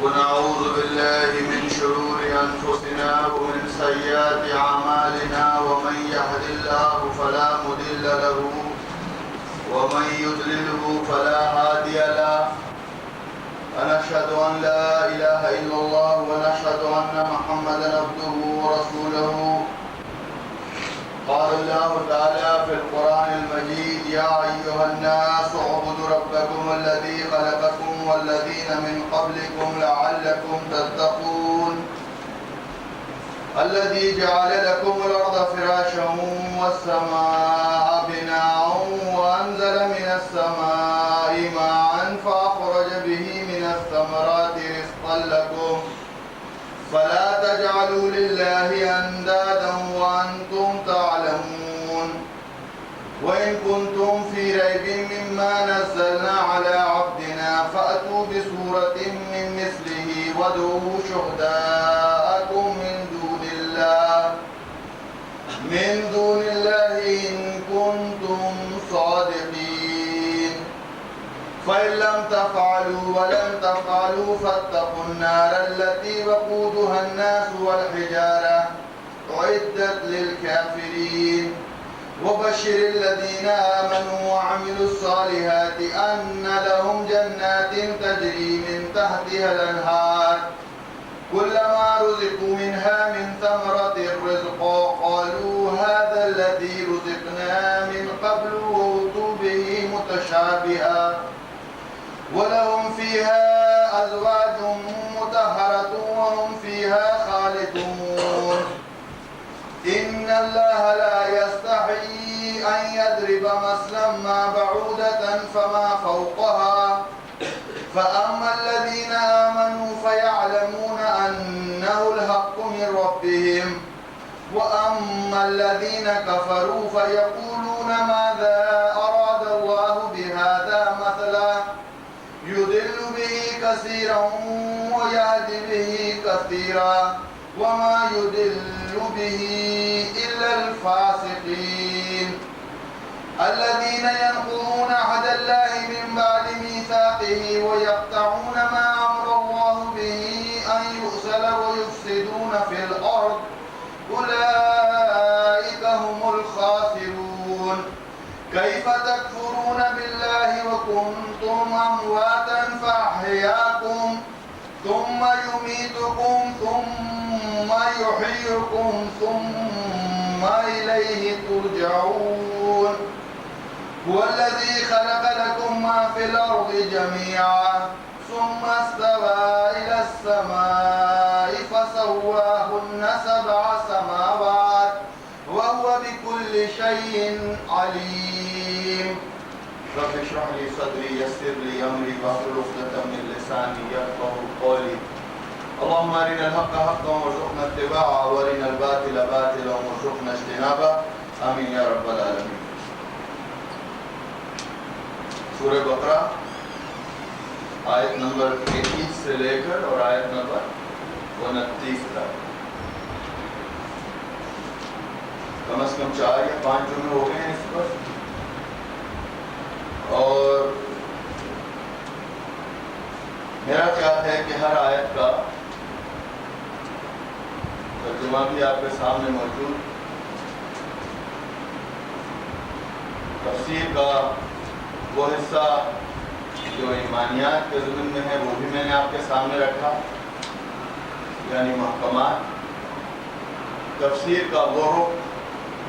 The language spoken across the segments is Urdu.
ونعوذ بالله من شرور أنفسنا ومن سيئات أعمالنا ومن يهد الله فلا مضل له ومن يضلله فلا هادي له ونشهد أن لا إله إلا الله ونشهد أن محمدا عبده ورسوله. قال الله تعالى في القرآن المجيد: يا أيها الناس اعبدوا ربكم الذي خلقكم والذين من قبلكم لعلكم تتقون الذي جعل لكم الأرض فراشا والسماء بناء وأنزل من السماء ماء فأخرج به من الثمرات رزقا لكم فلا تجعلوا لله أندادا وأنتم تعلمون. وإن كنتم في ريب مما نزلنا على عبدنا فأتوا بسورة من مثله وادعوا شهداءكم من دون الله إن كنتم صادقين. فإن لم تفعلوا ولم تفعلوا فاتقوا النار التي وقودها الناس والحجارة أعدت للكافرين. وبشر الذين آمنوا وعملوا الصالحات أن لهم جنات تجري من تحتها الأنهار كلما رزقوا منها من ثمرة رزقا قالوا هذا الذي رزقنا من قبل وأتوا به متشابها ولهم فيها أزواج مطهرة وهم فيها خالدون. إن الله لا يستحيي أن يضرب مثلا ما بعودة فما فوقها فأما الذين آمنوا فيعلمون أنه الحق من ربهم وأما الذين كفروا فيقولون ماذا أراد الله بهذا مثلا يضل به كثيرا ويهدي به كثيرا وما يضل به إلا الفاسقين الذين ينقضون عهد الله من بعد ميثاقه ويقطعون ما أمر الله به أن يؤصل ويفسدون في الأرض أولئك هم الخاسرون. كيف تكفرون بالله وكنتم أمواتا فأحياكم ثم يميتكم ثم يحييكم ثم إليه ترجعون. هو الذي خلق لكم ما في الأرض جميعا ثم استوى إلى السماء فسواهن 7 سماوات وهو بكل شيء عليم. رب اشرح لي صدري يسر لي أمري واحلل عقدة من لساني يفقهوا قولي. اللهم أرنا الحق حقا وارزقنا اتباعه وأرنا الباطل باطلا وارزقنا اجتنابه آمين يا رب العالمين. سورہ بقرہ آیت نمبر 21 سے لے کر اور آیت نمبر 29 تک کم از کم 4 یا 5 جملے ہو گئے ہیں اس پر. اور میرا خیال ہے کہ ہر آیت کا ترجمہ بھی آپ کے سامنے موجود. تفسیر کا وہ حصہ جو ایمانیات کے ضمن میں ہے وہ بھی میں نے آپ کے سامنے رکھا، یعنی محکمات. تفسیر کا وہ رخ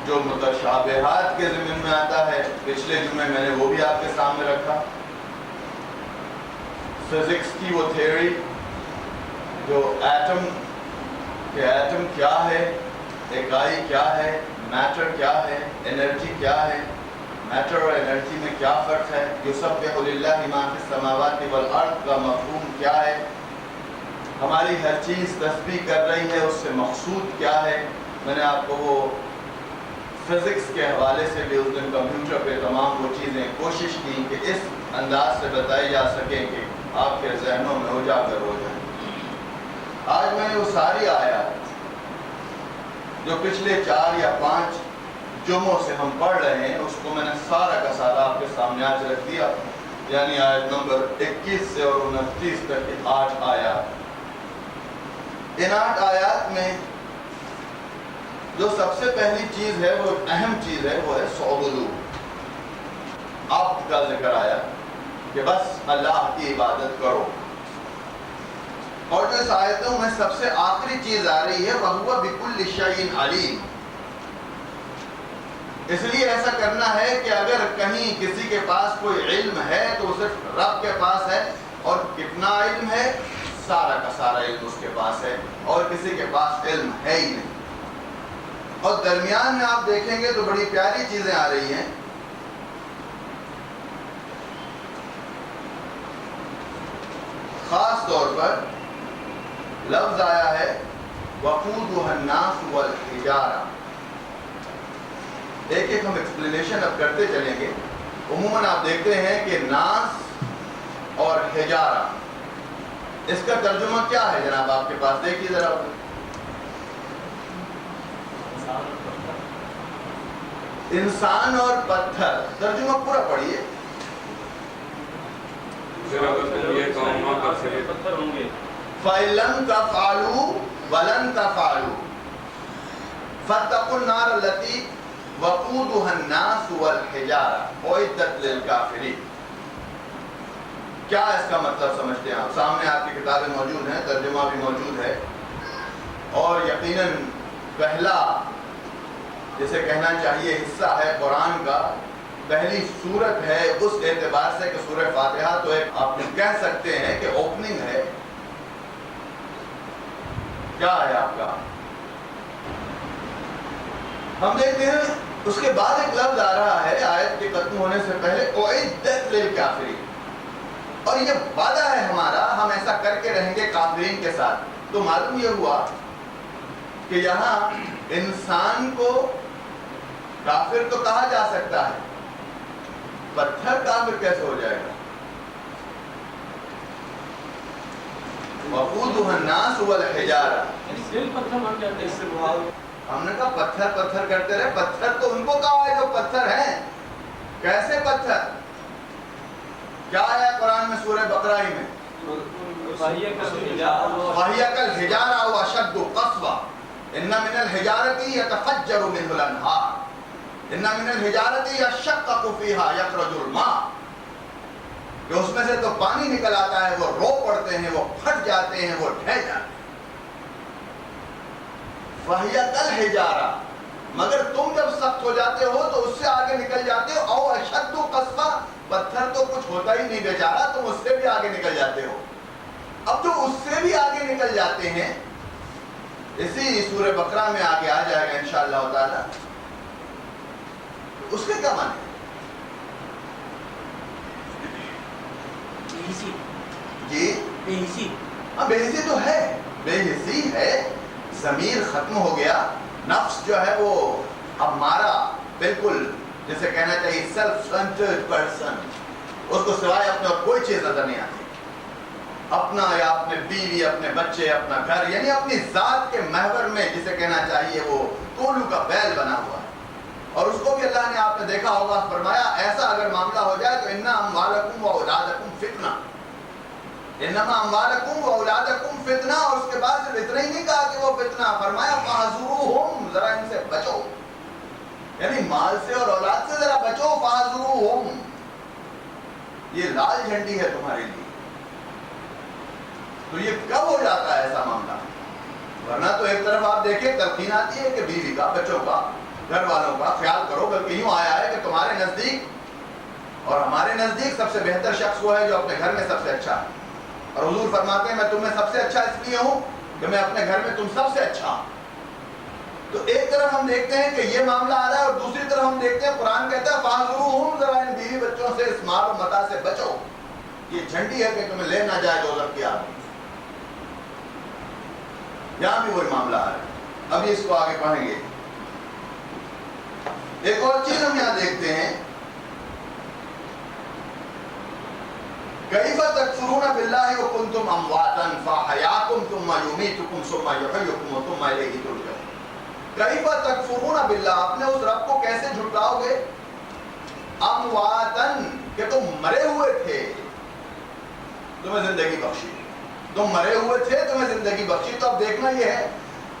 جو متشابہات کے ضمن میں آتا ہے پچھلے جمعے میں نے وہ بھی آپ کے سامنے رکھا. فزکس کی وہ تھیوری جو ایٹم کیا ہے، اکائی کیا ہے، میٹر کیا ہے، انرجی کیا ہے، میٹر اور انرجی میں کیا فرق ہے، یسبح للہ ما فی السماوات والارض کا مفہوم کیا ہے، ہماری ہر چیز تسبیح کر رہی ہے اس سے مقصود کیا ہے. میں نے آپ کو وہ فزکس کے حوالے سے بھی اس دن کمپیوٹر پہ تمام وہ چیزیں کوشش کی کہ اس انداز سے بتائی جا سکیں کہ آپ کے ذہنوں میں اجاگر ہو جائیں. آج میں وہ ساری آیات جو پچھلے 4 یا 5 جمعوں سے ہم پڑھ رہے ہیں اس کو میں نے سارا کا سارا آپ کے سامنے آج رکھ دیا. یعنی آیت نمبر 21 سے اور 29 تک کی 8 آیات. ان 8 آیات میں جو سب سے پہلی چیز ہے، وہ اہم چیز ہے، وہ ہے سعبدو. عبد کا ذکر آیا کہ بس اللہ کی عبادت کرو. اور جو اس آیتوں میں سب سے آخری چیز آ رہی ہے وَهُوَ بِكُلِّ شَيْءٍ عَلِيمٌ. اس لیے ایسا کرنا ہے کہ اگر کہیں کسی کے پاس کوئی علم ہے تو وہ صرف رب کے پاس ہے، اور کتنا علم ہے؟ سارا کا سارا علم اس کے پاس ہے، اور کسی کے پاس علم ہے ہی نہیں. اور درمیان میں آپ دیکھیں گے تو بڑی پیاری چیزیں آ رہی ہیں. خاص طور پر لفظ آیا ہے وَقُودُهَا النَّاسُ وَالْحِجَارَةُ. ایک ایک ہم ایکسپلینیشن اب کرتے چلیں گے. عموماً آپ دیکھتے ہیں کہ ناس اور حجارہ، اس کا ترجمہ کیا ہے جناب آپ کے پاس؟ دیکھیے ذرا. انسان اور پتھر. ترجمہ پورا پڑھیے. فَإِلَّمْ تَفْعَلُوا وَلَنْ تَفْعَلُوا فَاتَّقُوا النَّارَ الَّتِي وَقُودُهَا النَّاسُ وَالْحِجَارَةُ أُعِدَّتْ لِلْكَافِرِينَ. کیا اس کا مطلب سمجھتے ہیں آپ؟ سامنے آپ کی کتابیں موجود ہیں، ترجمہ بھی موجود ہے، اور یقیناً پہلا جسے کہنا چاہیے حصہ ہے قرآن کا، پہلی سورت ہے اس اعتبار سے کہ سورہ فاتحہ تو ایک آپ کہہ سکتے ہیں کہ اوپننگ ہے. کیا ہے آپ کا؟ ہم دیکھتے ہیں اس کے بعد ایک لفظ آ رہا ہے آیت کے ختم ہونے سے پہلے اُعِدَّتْ لِلْكَافِرِينَ. اور یہ وعدہ ہے ہمارا، ہم ایسا کر کے رہیں گے کافرین کے ساتھ. تو معلوم یہ ہوا کہ یہاں انسان کو کافر تو کہا جا سکتا ہے، پتھر کافر کیسے ہو جائے گا؟ وَقُودُهَا النَّاسُ وَالْحِجَارَةُ. ہم نے کہا پتھر پتھر کرتے رہے. پتھر تو ان کو کہا ہے جو پتھر ہیں. کیسے پتھر؟ کیا آیا قرآن میں سورہ بقرہ ہی میں؟ وَهِيَ كَالْحِجَارَةِ أَوْ أَشَدُّ قَسْوَةً إِنَّ مِنَ الْحِجَارَةِ يَتَفَجَّرُ مِنْهُ الْأَنْهَارُ إِنَّ مِنَ الْحِجَارَةِ يَشَّقَّقُ فِيهَا يَخْرُجُ الْمَاءُ. کہ اس میں سے تو پانی نکل آتا ہے، وہ رو پڑتے ہیں، وہ پھٹ جاتے ہیں، وہ ڈھہ جاتے ہیں. وَهِيَ كَالْحِجَارَةِ. مگر تم جب سخت ہو جاتے ہو تو اس سے آگے نکل جاتے ہو. او اشد قسوہ. پتھر تو کچھ ہوتا ہی نہیں بیچارہ، تم اس سے بھی آگے نکل جاتے ہو. اب جو اس سے بھی آگے نکل جاتے ہیں، اسی سورہ بقرہ میں آگے آ جائے گا انشاءاللہ تعالی. اس کے کیا معنی؟ جی بے حسی تو ہے، بے حسی ہے. ضمیر ختم ہو گیا. نفس جو ہے وہ ہمارا بالکل جسے کہنا چاہیے سیلف سینٹرڈ پرسن، اس کو سوائے اپنے اور کوئی چیز نظر نہیں آتی. اپنا یا اپنے بیوی، اپنے بچے، اپنا گھر، یعنی اپنی ذات کے محور میں جسے کہنا چاہیے وہ کولو کا بیل بنا ہوا ہے. اور اس کو بھی اللہ نے آپ نے دیکھا ہوگا فرمایا ایسا اگر معاملہ ہو جائے تو اِنَّ أَمْوَالَكُمْ وَأَوْلَادَكُمْ فِتْنَةٌ. انما اموالکم واولادکم فتنہ. اور اس کے بعد صرف اتنا ہی نہیں کہا کہ وہ فتنہ، فرمایا فاحذروہم، ذرا ان سے بچو. یعنی مال سے اور اولاد سے ذرا بچو. فاحذروہم، یہ لال جھنڈی ہے تمہارے لیے. تو یہ کب ہو جاتا ہے ایسا معاملہ؟ ورنہ تو ایک طرف آپ دیکھیں تلقین آتی ہے کہ بیوی کا، بچوں کا، گھر والوں کا خیال کرو. بلکہ یوں آیا ہے کہ تمہارے نزدیک اور ہمارے نزدیک سب سے بہتر شخص وہ ہے جو اپنے گھر میں سب سے اچھا ہے. اور حضور فرماتے ہیں میں تم میں سب سے اچھا اس لیے ہوں کہ میں اپنے گھر میں تم سب سے اچھا ہوں. تو ایک طرف ہم دیکھتے ہیں کہ یہ معاملہ آ رہا ہے، اور دوسری طرف ہم دیکھتے ہیں قرآن کہتا ہے فاحذروہم، ذرا ان بیوی بچوں سے، اس مال و متاع سے بچو. یہ جھنڈی ہے کہ تمہیں لے نہ جائے دوزخ کی آگ. یہاں بھی وہی معاملہ آ رہا ہے. ابھی اس کو آگے پڑھیں گے. ایک اور چیز ہم یہاں دیکھتے ہیں، کیف تکفرون باللہ وکنتم امواتا فاحیاکم ثم یمیتکم ثم یحییکم ثم الیہ ترجعون. کیف تکفرون باللہ، اپنے اس رب کو کیسے جھٹلاؤ گے؟ امواتا، کہ تم مرے ہوئے تھے تمہیں زندگی بخشی، تم مرے ہوئے تھے تمہیں زندگی بخشی. تو اب دیکھنا یہ ہے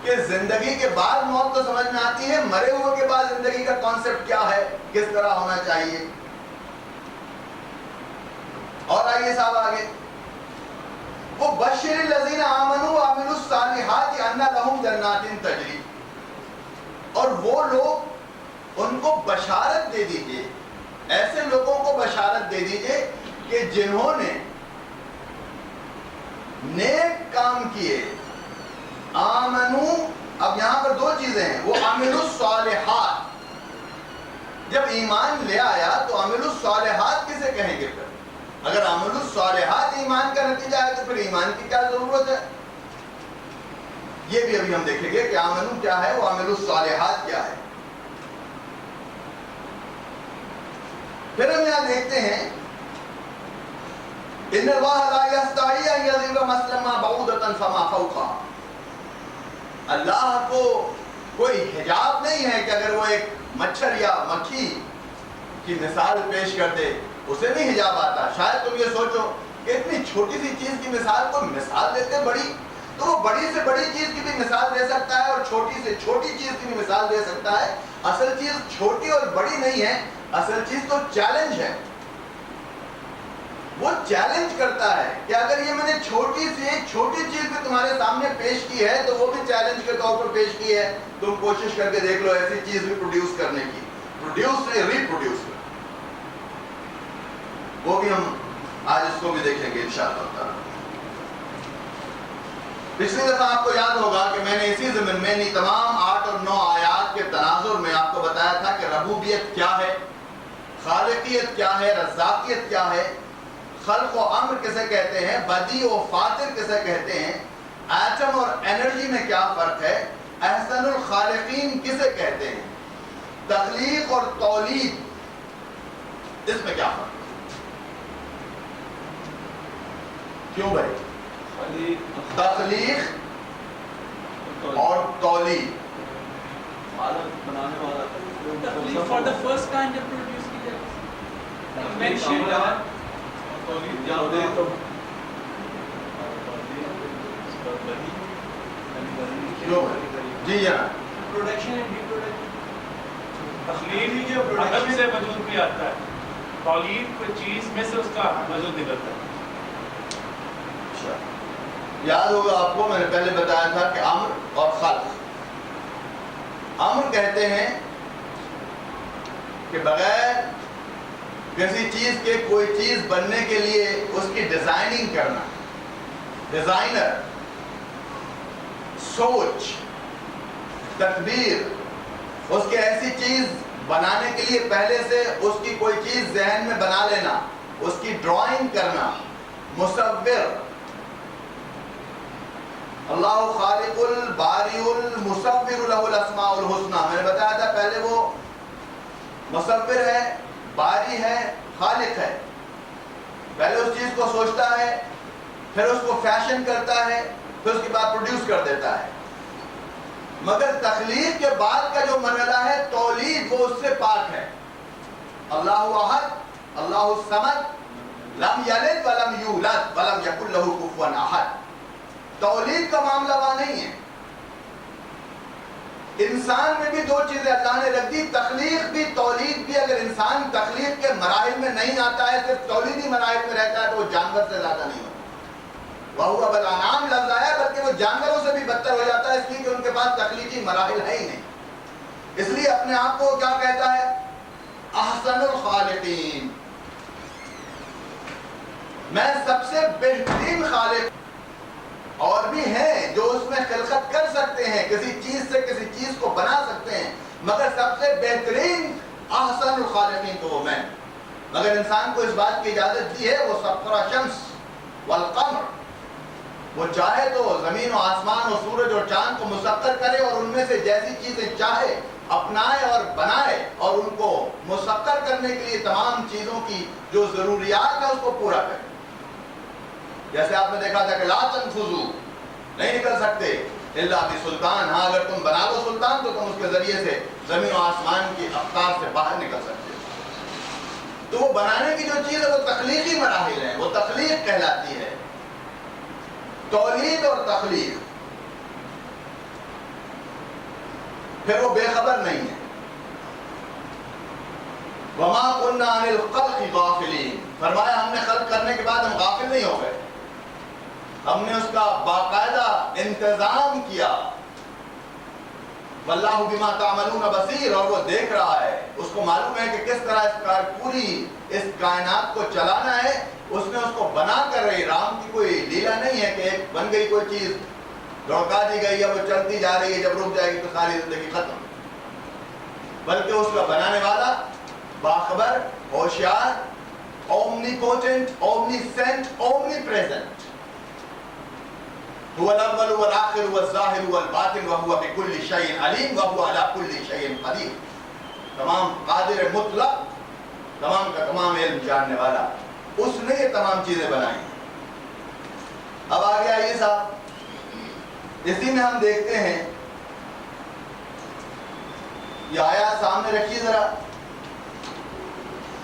کہ زندگی کے بعد موت تو سمجھ میں آتی ہے، مرے ہوئے کے بعد زندگی کا کانسیپٹ کیا ہے، کس طرح ہونا چاہیے. اور آئیے صاحب آگے، وہ بشر الذین آمنوا وعملوا الصالحات ان لهم جنات تجری، اور وہ لوگ ان کو بشارت دے دیجئے، ایسے لوگوں کو بشارت دے دیجئے کہ جنہوں نے نیک کام کیے. آمنو، اب یہاں پر دو چیزیں ہیں، وہ عملوا الصالحات، جب ایمان لے آیا تو عملوا الصالحات کسے کہیں گے؟ پھر اگر عملوا الصالحات ایمان کا نتیجہ ہے تو پھر ایمان کی کیا ضرورت ہے؟ یہ بھی ابھی ہم دیکھیں گے کہ آمنو کیا ہے، وہ عملوا الصالحات کیا ہے. پھر ہم یہاں دیکھتے ہیں ان اللہ لا یستحی ان یضرب مثلا ما بعوضۃ فما فوقها، اللہ کو کوئی حجاب نہیں ہے کہ اگر وہ ایک مچھر یا مکھی کی مثال پیش کر دے اسے نہیں حجاب آتا. شاید تم یہ سوچو کہ اتنی چھوٹی سی چیز کی مثال کو مثال دیتے بڑی، تو وہ بڑی سے بڑی چیز کی بھی مثال دے سکتا ہے اور چھوٹی سے چھوٹی چیز کی بھی مثال دے سکتا ہے. اصل چیز چھوٹی اور بڑی نہیں ہے، اصل چیز تو چیلنج ہے. وہ چیلنج کرتا ہے کہ اگر یہ میں نے چھوٹی سی ایک چھوٹی چیز بھی تمہارے سامنے پیش کی ہے تو وہ بھی چیلنج کے طور پر پیش کی ہے، تم کوشش کر کے دیکھ لو ایسی چیز بھی پروڈیوس کرنے کی. پروڈیوس نہیں، ری پروڈیوس. وہ بھی ہم آج اس کو بھی دیکھیں گے انشاءاللہ تعالی. پچھلی دفعہ آپ کو یاد ہوگا کہ میں نے اسی ضمن میں تمام 8 اور 9 آیات کے تناظر میں آپ کو بتایا تھا کہ ربوبیت کیا ہے، خالقیت کیا ہے، رزاقیت کیا ہے، خلق و امر کسے کہتے ہیں، بدیع و فاطر کسے کہتے ہیں، ایٹم اور انرجی میں کیا فرق ہے، احسن الخالقین کسے کہتے ہیں، تخلیق اور تولید اس میں کیا فرق ہے. کیوں بھائی؟ تخلیق اور تولید، بنانے والا for the first kind of produce کی جائے mentioned جی جناب. پروڈکشن اینڈ ریپروڈکشن، تخلیق ہی جو عدم سے وجود میں آتا ہے، تولید کوئی چیز میں سے اس کا وجود نکلتا ہے. یاد ہوگا آپ کو میں نے پہلے بتایا تھا کہ امر اور خلق. امر کہتے ہیں کہ بغیر کسی چیز کے کوئی چیز بننے کے لیے اس کی ڈیزائننگ کرنا، ڈیزائنر، سوچ، تدبیر، اس کی ایسی چیز بنانے کے لیے پہلے سے اس کی کوئی چیز ذہن میں بنا لینا، اس کی ڈرائنگ کرنا. مصور، اللہ خالق الباری المصور له الاسماء الحسنى. میں نے بتایا تھا پہلے وہ مصور ہے، باری ہے، خالق ہے. پہلے اس چیز کو سوچتا ہے، پھر اس کو فیشن کرتا ہے، پھر اس کے بعد پروڈیوس کر دیتا ہے. مگر تخلیق کے بعد کا جو مرحلہ ہے تولید، وہ اس سے پاک ہے. اللہ احد، اللہ الصمد، لم یلد ولم یولد ولم یکن له کفوا احد. تولید کا معاملہ وہاں نہیں ہے. انسان میں بھی دو چیزیں اللہ نے رکھ دی، تخلیق بھی تولید بھی. اگر انسان تخلیق کے مراحل میں نہیں آتا ہے، صرف تولیدی مراحل میں رہتا ہے تو وہ جانور سے زیادہ نہیں ہوتا. وَهُوَ بَالْأَنْعَامِ لفظ آیا، بلکہ وہ جانوروں سے بھی بدتر ہو جاتا ہے، اس لیے کہ ان کے پاس تخلیقی مراحل ہے ہی نہیں. اس لیے اپنے آپ کو کیا کہتا ہے؟ احسن الخالقین، میں سب سے بہترین خالق. اور بھی ہیں جو اس میں خلقت کر سکتے ہیں، کسی چیز سے کسی چیز کو بنا سکتے ہیں، مگر سب سے بہترین احسن الخالقین تو وہ میں. مگر انسان کو اس بات کی اجازت دی ہے، وہ سخر الشمس والقمر، وہ چاہے تو زمین و آسمان اور سورج اور چاند کو مسخر کرے اور ان میں سے جیسی چیزیں چاہے اپنائے اور بنائے، اور ان کو مسخر کرنے کے لیے تمام چیزوں کی جو ضروریات ہے اس کو پورا کرے. جیسے آپ نے دیکھا تھا کہ لا تنفذوا، نہیں نکل سکتے الا بسلطان. ہاں اگر تم بنا دو سلطان تو تم اس کے ذریعے سے زمین و آسمان کی اقطار سے باہر نکل سکتے. تو وہ بنانے کی جو چیز ہے وہ تخلیقی مراحل ہیں، وہ تخلیق کہلاتی ہے، تولید اور تخلیق. پھر وہ بے خبر نہیں ہے. وَمَا كُنَّا عَنِ الْخَلْقِ غَافِلِينَ، فرمایا ہم نے خلق کرنے کے بعد ہم غافل نہیں ہو گئے، ہم نے اس کا باقاعدہ انتظام کیا. وَاللَّهُ بِمَا تَعْمَلُونَ بَصِيرٌ، اور وہ دیکھ رہا ہے، اس کو معلوم ہے کہ کس طرح پوری اس کائنات کو چلانا ہے. اس نے اس کو بنا کر رہی، رام کی کوئی لیلا نہیں ہے کہ ایک بن گئی کوئی چیز دوڑکا دی گئی ہے وہ چلتی جا رہی ہے، جب رک جائے گی تو ساری زندگی ختم. بلکہ اس کا بنانے والا باخبر، ہوشیار، omnipotent, omniscient, omnipresent. هو الاول والآخر والظاہر والباطن وهو بكل شيء علیم وهو على كل شيء قدیر. تمام قادر مطلق، تمام کا تمام علم جاننے والا، اس نے یہ تمام چیزیں بنائی. اب آگے آئیے صاحب، اسی میں ہم دیکھتے ہیں، یہ آیات سامنے رکھیے ذرا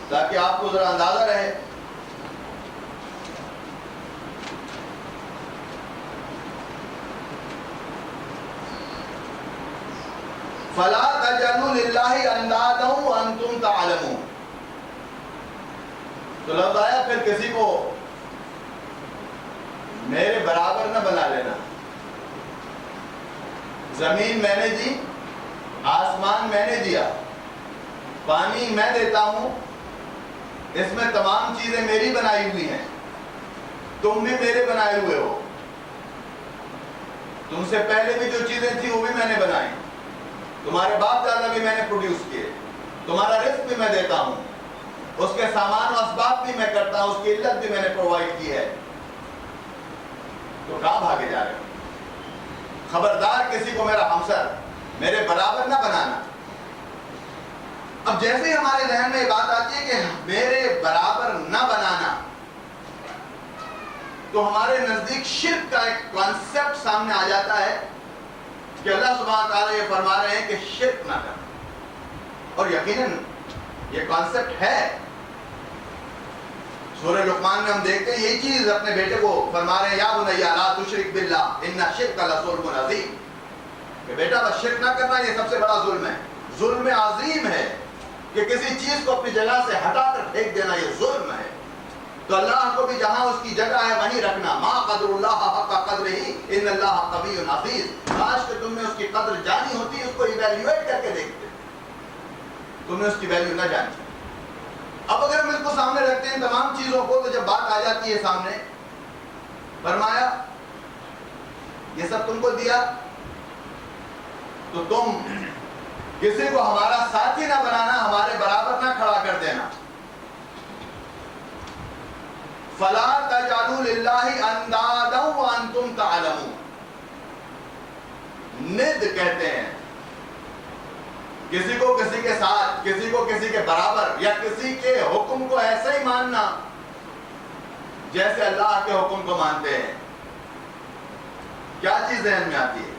تاکہ آپ کو ذرا اندازہ رہے. فَلَا تَجْعَلُوا لِلَّهِ أَنْدَادًا وَأَنْتُمْ تَعْلَمُونَ. تو لفظ آیا پھر کسی کو میرے برابر نہ بنا لینا. زمین میں نے دی، آسمان میں نے دیا، پانی میں دیتا ہوں، اس میں تمام چیزیں میری بنائی ہوئی ہیں، تم بھی میرے بنائے ہوئے ہو. تم سے پہلے بھی جو چیزیں تھیں وہ بھی میں نے بنائی، تمہارے باپ دادا بھی میں نے پروڈیوس کیے، تمہارا رزق بھی میں دیتا ہوں، اس کے سامان و اسباب بھی میں کرتا ہوں، اس کی علت بھی میں نے پرووائڈ کی ہے. تو کہاں بھاگے جا رہے ہو؟ خبردار کسی کو میرا ہمسر، میرے برابر نہ بنانا. اب جیسے ہی ہمارے ذہن میں یہ بات آتی ہے کہ میرے برابر نہ بنانا، تو ہمارے نزدیک شرک کا ایک کانسیپٹ سامنے آ جاتا ہے کہ اللہ سبحانہ تعالیٰ یہ فرما رہے ہیں کہ شرک نہ کرنا. اور یقیناً یہ کانسیپٹ ہے. سورہ لقمان میں ہم دیکھتے ہیں یہی چیز اپنے بیٹے کو فرما رہے ہیں، یا بنی لا تشرک باللہ ان الشرک لظلم عظیم، کہ بیٹا بس شرک نہ کرنا، یہ سب سے بڑا ظلم ہے، ظلم عظیم ہے کہ کسی چیز کو اپنی جگہ سے ہٹا کر پھینک دینا، یہ ظلم ہے. تو اللہ کو بھی جہاں اس کی جگہ ہے وہیں رکھنا. ما قدر اللہ حق قدرہ ان اللہ قوی عزیز. کاش کہ تم نے اس کی قدر جانی ہوتی، اس کو ایویلیویٹ کر کے دیکھتے. تم نے اس کی ویلیو نہ جانی. اب اگر ہم اس کو سامنے رکھتے ہیں تمام چیزوں کو، تو جب بات آ جاتی ہے سامنے، فرمایا یہ سب تم کو دیا، تو تم کسی کو ہمارا ساتھی نہ بنانا، ہمارے برابر نہ کھڑا کر دینا. فَلَا تَجْعَلُوا لِلَّهِ أَنْدَادًا وَأَنْتُمْ تَعْلَمُونَ. ند کہتے ہیں کسی کو کسی کے ساتھ، کسی کو کسی کے برابر، یا کسی کے حکم کو ایسا ہی ماننا جیسے اللہ کے حکم کو مانتے ہیں. کیا چیز ذہن میں آتی ہے؟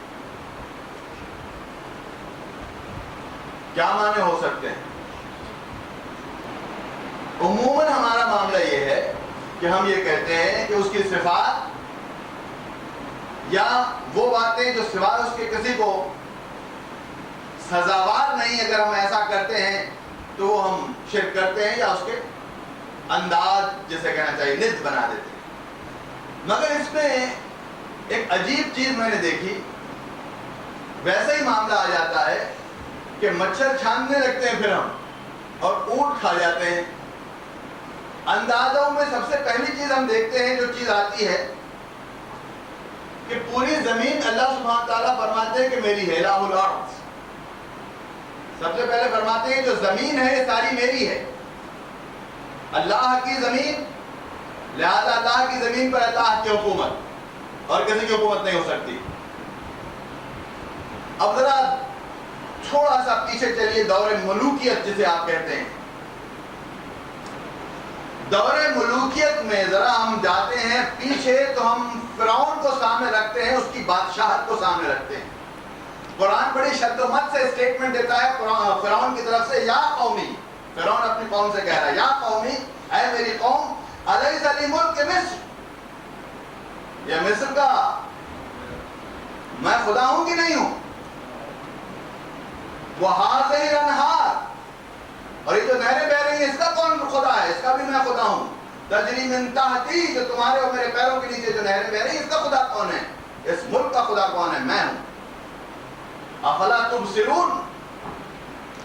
کیا معنی ہو سکتے ہیں؟ عموماً ہمارا معاملہ یہ ہے کہ ہم یہ کہتے ہیں کہ اس کی صفات یا وہ باتیں جو سوائے اس کے کسی کو سزاوار نہیں، اگر ہم ایسا کرتے ہیں تو وہ ہم شرک کرتے ہیں، یا اس کے انداز جسے کہنا چاہیے ند بنا دیتے ہیں. مگر اس میں ایک عجیب چیز میں نے دیکھی، ویسا ہی معاملہ آ جاتا ہے کہ مچھر چھاننے لگتے ہیں پھر ہم، اور اونٹ کھا جاتے ہیں. اندازوں میں سب سے پہلی چیز ہم دیکھتے ہیں جو چیز آتی ہے کہ پوری زمین اللہ سبحانہ تعالیٰ فرماتے ہیں کہ میری ہے، الہ الارض. سب سے پہلے فرماتے ہیں جو زمین ہے یہ ساری میری ہے، اللہ کی زمین، لہذا اللہ کی زمین پر اللہ کی حکومت، اور کسی کی حکومت نہیں ہو سکتی. اب ذرا تھوڑا سا پیچھے چلیے، دور ملوکیت جسے آپ کہتے ہیں، دور ملوکیت میں ذرا ہم جاتے ہیں پیچھے تو ہم فرعون کو سامنے رکھتے ہیں، اس کی بادشاہت کو سامنے رکھتے ہیں. قرآن بڑی شد و مت سے اسٹیٹمنٹ دیتا ہے فرعون کی طرف سے، یا قومی، فرعون اپنی قوم سے کہہ رہا ہے یا قومی اے میری قوم الیس لی ملک مصر یہ مصر کا میں خدا ہوں کہ نہیں ہوں وہذہ الانہار اور یہ جو نہریں بہ رہی ہیں اس کا کون خدا ہے اس کا بھی میں خدا ہوں تجری من تحتی جو تمہارے اور میرے پیروں کے نیچے جو نہریں بہ رہی ہیں اس کا خدا کون ہے اس ملک کا خدا کون ہے میں ہوں افلا تبصرون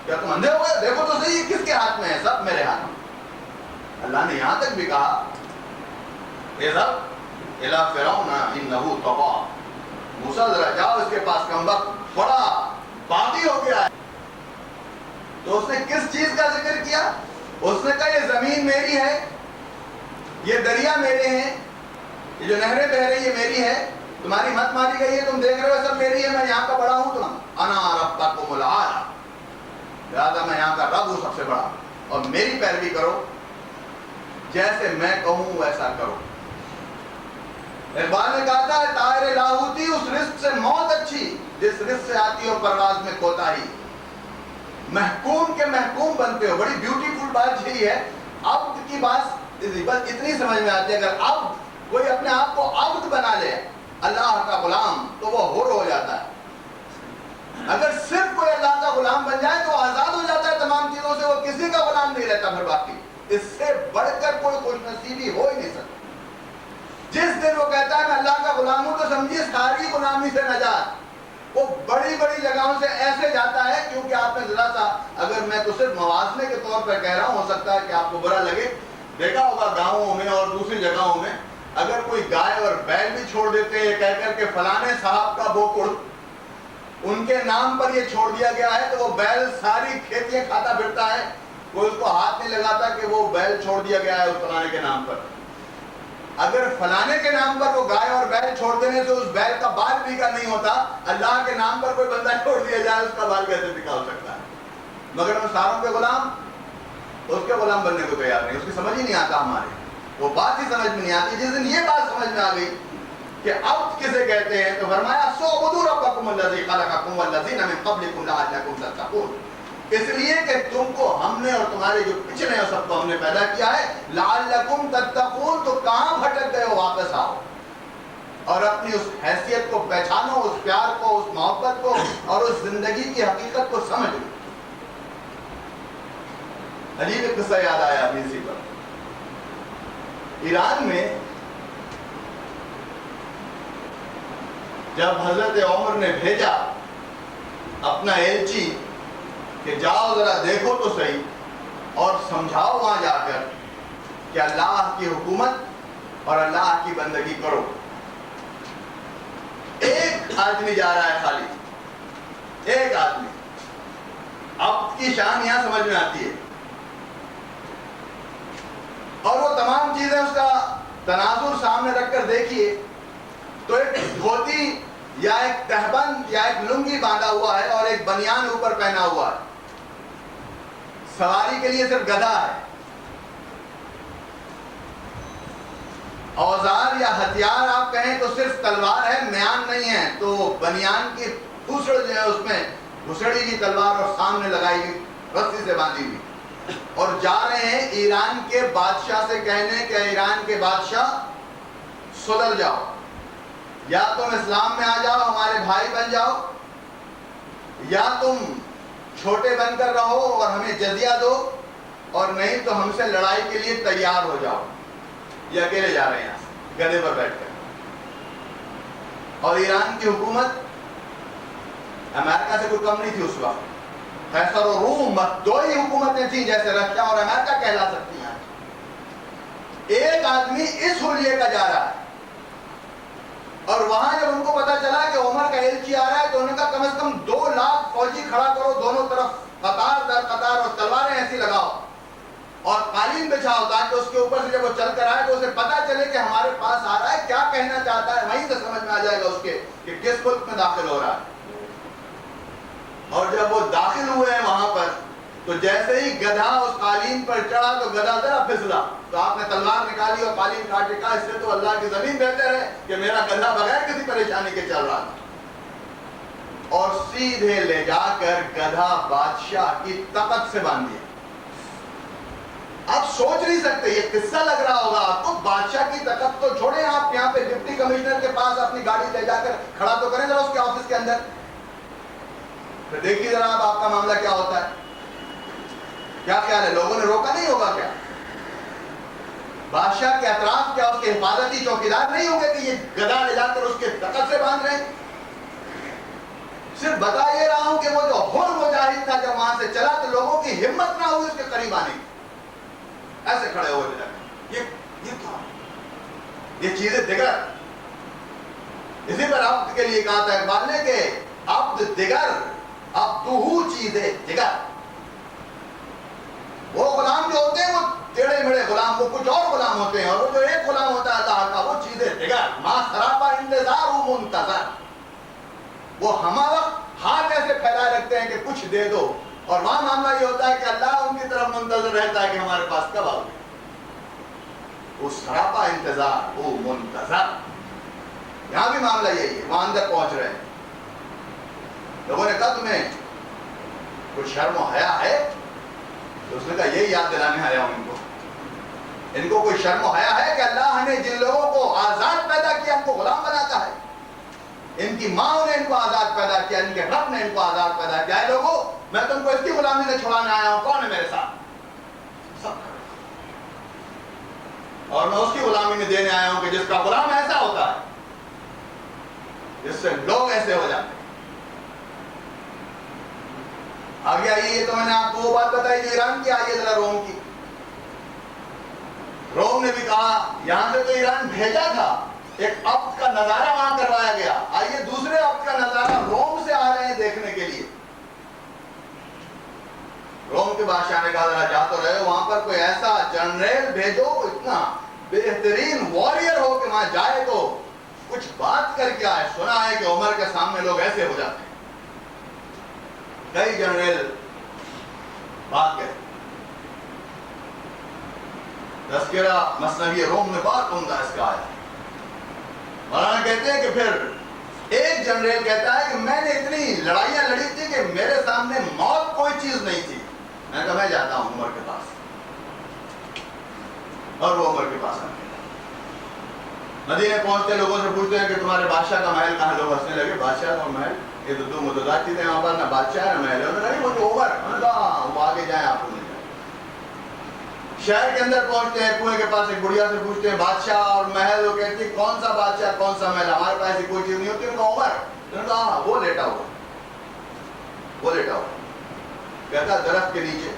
کیا تم اندھے ہو گئے دیکھو تو صحیح کس کے ہاتھ میں ہے سب میرے ہاتھ میں اللہ نے یہاں تک بھی کہا اذهب الى فرعون انه طغى موسیٰ ذرا جاؤ اس کے پاس کمبخت بڑا باغی ہو گیا ہے تو اس نے کس چیز کا ذکر کیا اس نے کہا یہ زمین میری ہے یہ دریا میرے ہیں یہ جو نہریں بہ رہی ہے میری ہے تمہاری مت ماری گئی ہے تم دیکھ رہے ہو سب میری ہے میں یہاں کا بڑا ہوں تم انا ربکم الاعلی لہذا میں یہاں کا رب ہوں سب سے بڑا اور میری پیروی کرو جیسے میں کہوں ویسا کرو اقبال نے کہا تھا طائر لاہوتی اس رزق سے موت اچھی جس رزق سے آتی ہو پرواز میں کوتاہی محکوم کے محکوم بنتے ہو بڑی بیوٹیفل بات یہی ہے عبد کی بات بس اتنی سمجھ میں آتی ہے اگر عبد کوئی اپنے آپ کو عبد بنا لے اللہ کا غلام تو وہ حر ہو جاتا ہے اگر صرف کوئی اللہ کا غلام بن جائے تو آزاد ہو جاتا ہے تمام چیزوں سے وہ کسی کا غلام نہیں رہتا پھر باقی اس سے بڑھ کر کوئی خوش نصیبی ہو ہی نہیں سکتا جس دن وہ کہتا ہے میں اللہ کا غلام ہوں تو سمجھیے ساری غلامی سے نجات وہ بڑی بڑی جگہوں سے ایسے جاتا ہے کیونکہ آپ نے ذرا سا اگر میں تو صرف موازنے کے طور پر کہہ رہا ہوں ہو سکتا ہے کہ آپ کو برا لگے دیکھا ہوگا گاؤں میں اور دوسری جگہوں میں اگر کوئی گائے اور بیل بھی چھوڑ دیتے ہیں کہہ کر کے فلانے صاحب کا بوکڑ ان کے نام پر یہ چھوڑ دیا گیا ہے تو وہ بیل ساری کھیتیاں کھاتا پھرتا ہے کوئی اس کو ہاتھ نہیں لگاتا کہ وہ بیل چھوڑ دیا گیا ہے اس فلانے کے نام پر اگر فلانے کے نام پر وہ گائے اور بیل چھوڑ دینے سے اس بیل کا بال بھی کا نہیں ہوتا اللہ کے نام پر کوئی بندہ چھوڑ دیا جائے اس کا بال کیسے بکا ہو سکتا ہے مگر ہم ساروں کے غلام اس کے غلام بننے کو تیار نہیں اس کی سمجھ ہی نہیں آتا ہمارے وہ بات ہی سمجھ میں نہیں آتی جس دن یہ بات سمجھ میں آ گئی کہ عبد کسے کہتے ہیں تو فرمایا سُعْبُدُوا رَبَّكُمُ الَّذِي خَلَقَكُمْ وَالَّذِينَ مِن قَبْلِكُمْ لَعَلَّكُمْ تَتَّقُونَ اس لیے کہ تم کو ہم نے اور تمہارے جو پچھلے ہیں سب کو ہم نے پیدا کیا ہے لَعَلَّكُمْ تَتَّقُونَ تو کہاں بھٹک گئے ہو واپس آؤ اور اپنی اس حیثیت کو پہچانو اس پیار کو اس محبت کو اور اس زندگی کی حقیقت کو سمجھو عجیب ایک قصہ یاد آیا ابھی اسی پر ایران میں جب حضرت عمر نے بھیجا اپنا ایلچی کہ جاؤ ذرا دیکھو تو صحیح اور سمجھاؤ وہاں جا کر کہ اللہ کی حکومت اور اللہ کی بندگی کرو ایک آدمی جا رہا ہے خالی ایک آدمی اب کی شان یہاں سمجھ میں آتی ہے اور وہ تمام چیزیں اس کا تناظر سامنے رکھ کر دیکھیے تو ایک دھوتی یا ایک تہبند یا ایک لنگی باندھا ہوا ہے اور ایک بنیان اوپر پہنا ہوا ہے سواری کے لیے صرف گدھا ہے اوزار یا ہتھیار آپ کہیں تو صرف تلوار ہے میان نہیں ہے تو بنیان کی پھوسڑ جو ہے اس میں گھسڑی کی تلوار اور سامنے لگائی ہوئی رسی سے باندھی ہوئی اور جا رہے ہیں ایران کے بادشاہ سے کہنے کہ ایران کے بادشاہ سدھر جاؤ یا تم اسلام میں آ جاؤ ہمارے بھائی بن جاؤ یا تم چھوٹے بن کر رہو اور ہمیں جزیہ دو اور نہیں تو ہم سے لڑائی کے لیے تیار ہو جاؤ یہ اکیلے جا رہے ہیں گدھے پر بیٹھ کر اور ایران کی حکومت امریکہ سے کوئی کم نہیں تھی اس وقت قیصر و روم دو ہی حکومتیں تھیں جیسے رشیا اور امریکہ کہلا سکتی ہیں ایک آدمی اس حلیے کا جا رہا ہے اور وہاں جب ان کو پتا چلا کہ عمر کا ایلچی آ رہا ہے تو انہوں نے کہا کم از کم 2 لاکھ فوجی کھڑا کرو دونوں طرف قطار در قطار اور تلواریں ایسی لگاؤ اور قالین بچھاؤ تاکہ اس کے اوپر سے جب وہ چل کر آئے تو اسے پتا چلے کہ ہمارے پاس آ رہا ہے کیا کہنا چاہتا ہے وہیں سے سمجھ میں آ جائے گا اس کے کہ کس ملک میں داخل ہو رہا ہے اور جب وہ داخل ہوئے ہیں وہاں پر تو جیسے ہی گدھا اس قالین پر چڑھا تو گدھا ذرا پھسلا تو آپ نے تلوار نکالی اور قالین کاٹ کے کہا اس سے تو اللہ کی زمین بہتر ہے کہ میرا گدھا بغیر کسی پریشانی کے چل رہا تھا اور سیدھے لے جا کر گدھا بادشاہ کی تخت سے باندھ دیا آپ سوچ نہیں سکتے, یہ قصہ لگ رہا ہوگا آپ کو. بادشاہ کی تخت تو چھوڑیں, آپ یہاں پہ ڈپٹی کمشنر کے پاس اپنی گاڑی لے جا کر کھڑا تو کریں ذرا اس کے آفس کے اندر, پھر دیکھیے ذرا آپ کا معاملہ کیا ہوتا ہے. کیا خیال ہے, لوگوں نے روکا نہیں ہوگا کیا؟ بادشاہ کے اطراف کیا اس کے حفاظتی چوکیدار نہیں ہوں گے کہ یہ گدا لے جا کر اس کے تخت سے باندھ رہے ہیں؟ صرف بتا یہ رہا ہوں کہ وہ جو حر مجاہد تھا جب وہاں سے چلا تو لوگوں کی ہمت نہ ہوئی اس کے قریب آنے کی, ایسے کھڑے ہوئے تھے. یہ کیا, یہ چیزیں دیگر. اسی پر عبد کے لیے کہا تھا اقبال نے کہ عبد دیگر عبدہو چیزیں دیگر. وہ غلام جو ہوتے ہیں وہ ٹیڑے میڑے غلام, وہ کچھ اور غلام ہوتے ہیں, اور وہ جو ایک غلام ہوتا ہے اللہ کا وہ چیزیں دیگر. ما سراپا انتظار و منتظر, وہ ہما وقت ہاتھ ایسے پھیلائے رکھتے ہیں کہ کچھ دے دو, اور وہاں معاملہ یہ ہوتا ہے کہ اللہ ان کی طرف منتظر رہتا ہے کہ ہمارے پاس کب آؤ گے. وہ سراپا انتظار وہ منتظر. یہاں بھی معاملہ یہی ہے, وہاں اندر پہنچ رہے ہیں. لوگوں نے کہا تمہیں کچھ شرم و حیا ہے؟ تو اس نے کہا یہی یاد دلانے آیا ہوں ان کو کوئی شرم و حیا ہے کہ اللہ نے جن لوگوں کو آزاد پیدا کیا ان کو غلام بناتا ہے. ان کی ماں نے ان کو آزاد پیدا کیا, ان کے رب نے ان کو آزاد پیدا کیا. ہے لوگوں, میں تم کو اس کی غلامی سے چھڑانے آیا ہوں, کون ہے میرے ساتھ؟ سب. اور میں اس کی غلامی میں دینے آیا ہوں کہ جس کا غلام ایسا ہوتا ہے جس سے لوگ ایسے ہو جاتے ہیں. آگے آئیے, تو میں نے آپ کو وہ بات بتائی جو ایران کی. آئیے ذرا روم کی. روم نے بھی کہا یہاں سے تو ایران بھیجا تھا, ایک عبد کا نظارہ وہاں کروایا گیا, آئیے دوسرے عبد کا نظارہ روم سے آ رہے ہیں دیکھنے کے لیے. روم کے بادشاہ نے کہا ذرا جا تو رہے ہو, وہاں پر کوئی ایسا جنرل بھیجو اتنا بہترین واریر ہو کہ وہاں جائے تو کچھ بات کر کے آئے. سنا ہے کہ عمر کے سامنے لوگ ایسے ہو جاتے ہیں. کئی جنرل بات گئے. تذکرہ مثنوی روم میں بات عمدہ اس کا آیا. مولانا کہتے ہیں کہ پھر ایک جنرل کہتا ہے کہ میں نے اتنی لڑائیاں لڑی تھی کہ میرے سامنے موت کوئی چیز نہیں تھی. میں نے کہا میں جاتا ہوں عمر کے پاس, اور وہ عمر کے پاس آ گیا. مدینے پہنچتے لوگوں سے پوچھتے ہیں کہ تمہارے بادشاہ کا محل کہاں؟ لوگ ہنسنے لگے. بادشاہ کا محل, یہ تو دو متضاد چیزیں وہاں پر, نہ بادشاہ ہے نہ محل ہے. انہوں نے کہا وہ جو عمر, وہ آگے جائیں آپ کو مل جائے. شہر کے اندر پہنچتے ہیں, کنویں کے پاس ایک بڑھیا سے پوچھتے ہیں بادشاہ اور محل. وہ کہتی ہے کون سا بادشاہ کون سا محل, ہمارے پاس ایسی کوئی چیز نہیں ہوتی. ان کا عمر, انہوں نے کہا وہ لیٹا ہوا, وہ لیٹا ہوا. کہتا درخت کے نیچے,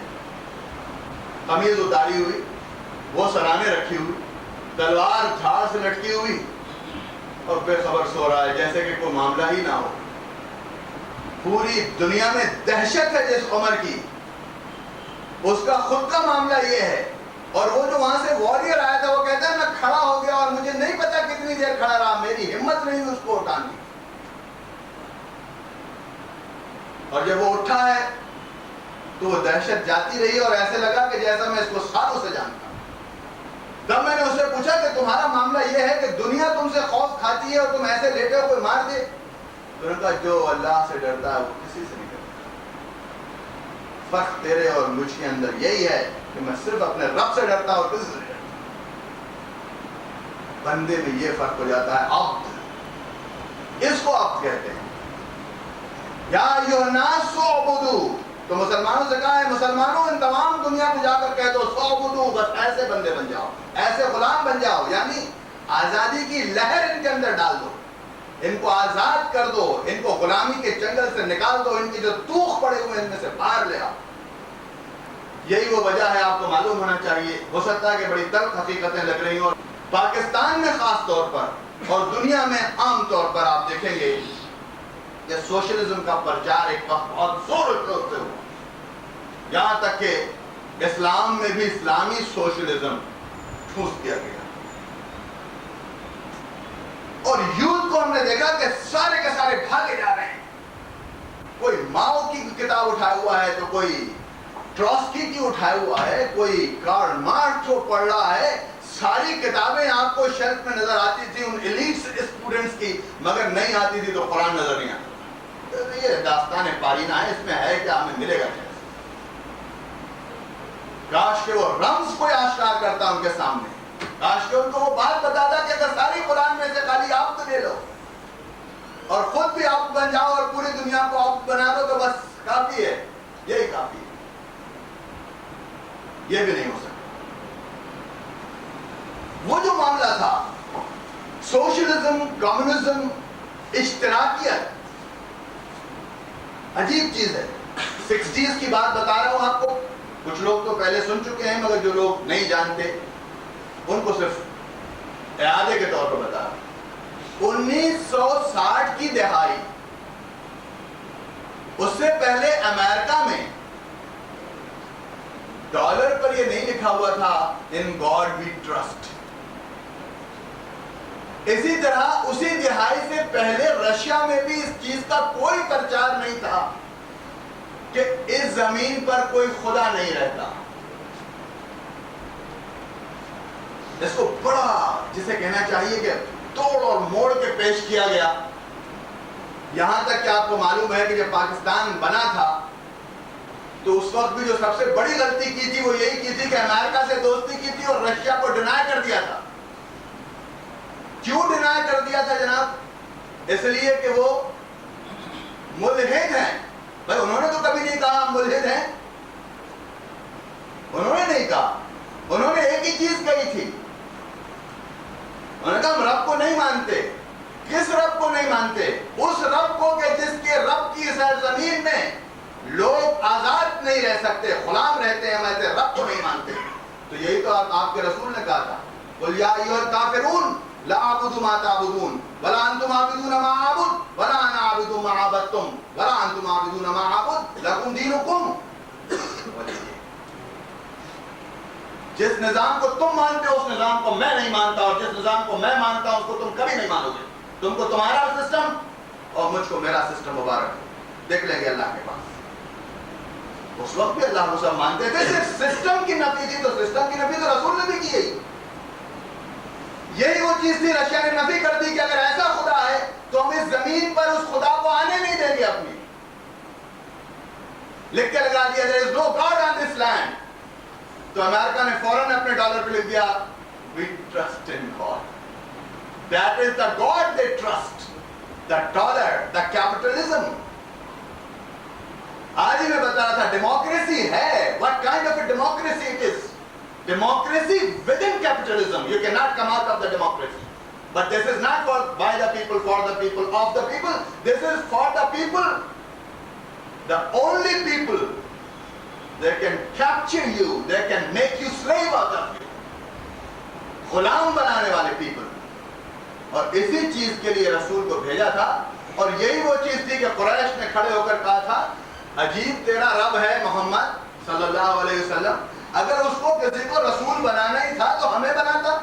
قمیض اتاری ہوئی, وہ سرانے رکھی ہوئی, تلوار جھاڑ سے لٹکی ہوئی, اور بے خبر سو رہا ہے جیسے کہ کوئی معاملہ ہی نہ ہو. پوری دنیا میں دہشت ہے جس عمر کی, اس کا خود کا معاملہ یہ ہے. اور وہ جو وہاں سے واریر آیا تھا وہ کہتا ہے میں کھڑا ہو گیا اور مجھے نہیں پتا کتنی دیر کھڑا رہا, میری ہمت نہیں اس کو اٹھانے کی. اور جب وہ اٹھا ہے تو وہ دہشت جاتی رہی اور ایسے لگا کہ جیسا میں اس کو سالوں سے جانتا. تب میں نے اس سے پوچھا کہ تمہارا معاملہ یہ ہے کہ دنیا تم سے خوف کھاتی ہے اور تم ایسے لیٹے ہو کوئی مار دے؟ تو نے کہا جو اللہ سے ڈرتا ہے وہ کسی سے نہیں ڈرتا. فرق تیرے اور مجھ کے اندر یہی ہے کہ میں صرف اپنے رب سے ڈرتا ہوں اور کسی سے نہیں ڈرتا. بندے میں یہ فرق ہو جاتا ہے. عبد, اس کو عبد کہتے ہیں. یا ایھا الناس اعبدوا, تو مسلمانوں سے کہا ہے مسلمانوں ان تمام دنیا کو جا کر کہہ دو اعبدوا, بس ایسے بندے بن جاؤ, ایسے غلام بن جاؤ. یعنی آزادی کی لہر ان کے اندر ڈال دو, ان کو آزاد کر دو, ان کو غلامی کے جنگل سے نکال دو, ان کے جو توخ پڑے ہوئے ان میں سے باہر لے آؤ. یہی وہ وجہ ہے, آپ کو معلوم ہونا چاہیے. ہو سکتا ہے کہ بڑی تلخ حقیقتیں لگ رہی ہوں, پاکستان میں خاص طور پر اور دنیا میں عام طور پر آپ دیکھیں گے کہ سوشلزم کا پرچار ایک وقت بہت زور و شور سے ہوا, یہاں تک کہ اسلام میں بھی اسلامی سوشلزم ٹھوس دیا گیا. اور یوتھ کو ہم نے دیکھا کہ سارے کے سارے بھاگے جا رہے ہیں. کوئی ماؤ کی کتاب اٹھایا ہوا ہے تو کوئی ٹراسکی کی اٹھایا ہوا ہے, کوئی کارل مارکس کو پڑھ رہا ہے. ساری کتابیں آپ کو شیلف میں نظر آتی تھی ان ایلیٹس اسٹوڈنٹس کی, مگر نہیں آتی تھی تو قرآن نظر نہیں آتا. یہ داستان پارینہ ہے, اس میں ہے کیا, ہمیں ملے گا کیا. کاش کہ وہ رمز کو آشکار کرتا ان کے سامنے, کاش کہ ان کو وہ بات بتاتا کہ اگر ساری قرآن میں سے خالی آپ تو لے لو اور خود بھی آپ بن جاؤ اور پوری دنیا کو آپ بنا دو تو بس کافی ہے, یہی کافی ہے. یہ بھی نہیں ہو سکتا. وہ جو معاملہ تھا سوشلزم, کمیونزم, اشتراکیت, عجیب چیز ہے. 60s کی بات بتا رہا ہوں آپ کو, کچھ لوگ تو پہلے سن چکے ہیں مگر جو لوگ نہیں جانتے ان کو صرف اعادے کے طور پر بتا رہا ہوں. 1960 کی دہائی, اس سے پہلے امریکہ میں ڈالر پر یہ نہیں لکھا ہوا تھا ان گاڈ وی ٹرسٹ. اسی طرح اسی دہائی سے پہلے رشیا میں بھی اس چیز کا کوئی پرچار نہیں تھا کہ اس زمین پر کوئی خدا نہیں رہتا. اس کو بڑا جسے کہنا چاہیے کہ توڑ اور موڑ کے پیش کیا گیا. یہاں تک کہ آپ کو معلوم ہے کہ جب پاکستان بنا تھا تو اس وقت بھی جو سب سے بڑی غلطی کی تھی وہ یہی کی تھی کہ امریکہ سے دوستی کی تھی اور رشیا کو ڈینائی کر دیا تھا. کیوں ڈینائی کر دیا تھا جناب؟ اس لیے کہ وہ ملحد ہیں. بھائی انہوں نے تو کبھی نہیں کہا ہم ملحد ہیں, انہوں نے نہیں کہا. انہوں نے ایک ہی چیز کہی تھی, انہوں نے کہا ہم رب کو نہیں مانتے. کس رب کو نہیں مانتے؟ اس رب کو کہ جس کے رب کی سرزمین میں لوگ آزاد نہیں رہ سکتے, غلام رہتے ہیں, ہم ایسے رب کو نہیں مانتے. تو یہی تو آپ کے رسول نے کہا تھا, قُلْ يَا أَيُّهَا الْكَافِرُونَ لَا أَعْبُدُ مَا تَعْبُدُونَ وَلَا أَنْتُمْ عَابِدُونَ مَا أَعْبُدُ وَلَا أَنَا عَابِدٌ مَا عَبَدتُّمْ وَلَا أَنْتُمْ عَابِدُونَ مَا أَعْبُدُ لَكُمْ دِينُكُمْ وَلِيَ دِينِ. جس نظام کو تم مانتے ہو اس نظام کو میں نہیں مانتا, اور جس نظام کو میں مانتا ہوں اس کو تم کبھی نہیں مانو گے. تم کو تمہارا سسٹم اور مجھ کو میرا سسٹم مبارک. دیکھ لیں گے اللہ کے پاس. اس وقت بھی اللہ کو سب مانتے تھے, صرف سسٹم کی نفی تھی. تو سسٹم کی نفی تو رسول نے بھی کی ہے. یہی وہ چیز تھی رشیا نے نفی کر دی کہ اگر ایسا خدا ہے تو ہم اس زمین پر اس خدا کو آنے نہیں دیں گے. اپنی لکھ کے لگا دیا there is no God on this land. تو امریکہ نے فوراً اپنے ڈالر پہ لکھ دیا we trust in God. That is the God they trust. The dollar, the capitalism. آج ہی میں بتا رہا تھا ڈیموکریسی ہے. What kind of a democracy it is? Democracy within capitalism. You cannot come out of the democracy. But this is not for by the people, for the people, of the people. This is for the people. The only people. They can capture you. They can make you slave out of you. Ghulam بنانے والے people. اور اسی چیز کے لیے رسول کو بھیجا تھا. اور یہی وہ چیز تھی کہ قریش نے کھڑے ہو کر کہا تھا عجیب تیرا رب ہے محمد صلی اللہ علیہ وسلم. اگر اس کو کسی کو رسول بنانا ہی تھا تو ہمیں بناتا.